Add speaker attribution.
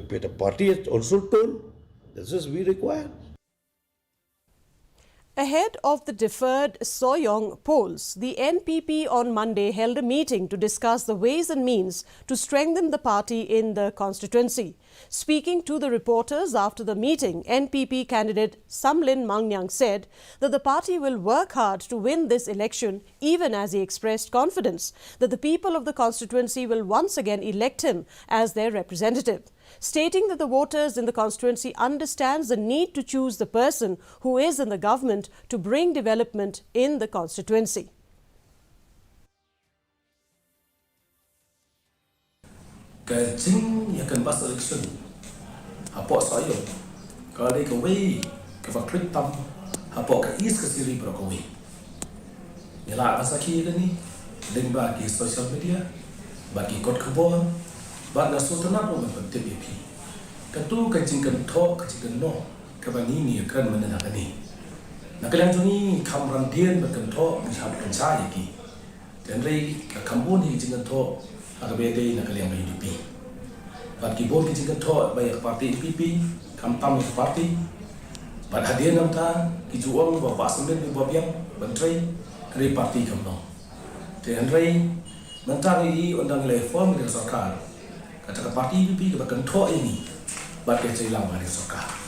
Speaker 1: but the party has also told, this is we require.
Speaker 2: Ahead of the deferred Sohiong polls, the NPP on Monday held a meeting to discuss the ways and means to strengthen the party in the constituency. Speaking to the reporters after the meeting, NPP candidate Samlin Mangyang said that the party will work hard to win this election, even as he expressed confidence that the people of the constituency will once again elect him as their representative, stating that the voters in the constituency understands the need to choose the person who is in the government to bring development in the constituency.
Speaker 3: Kajing akan bas election, apa Sohiong, kalau dia kawin, kefakrit tam, apa kais kesiri berkawin. Nila masa kini ni, dengan bagi social media, bagi kod kebon, bagi sultanat rumah TPP. Katu kajing kentok, kajing kenok, kebani ni akan menenangkan ni. Nak kalian tu ni kamran dia berkentok, menjadi pencari lagi. Dan rei kambun ni kajing kentok. Agar beda nak kalian berhidupi. Bagi bon kita kentok banyak parti NPP, kampam ke parti. Bad hadiah namta kijuang bawa sembilan bawa biang menteri dari parti kampung. Dan rei mentari undang reform dari sarkar. Kata parti NPP ke kentok ini bad kerja hilang dari sarkar.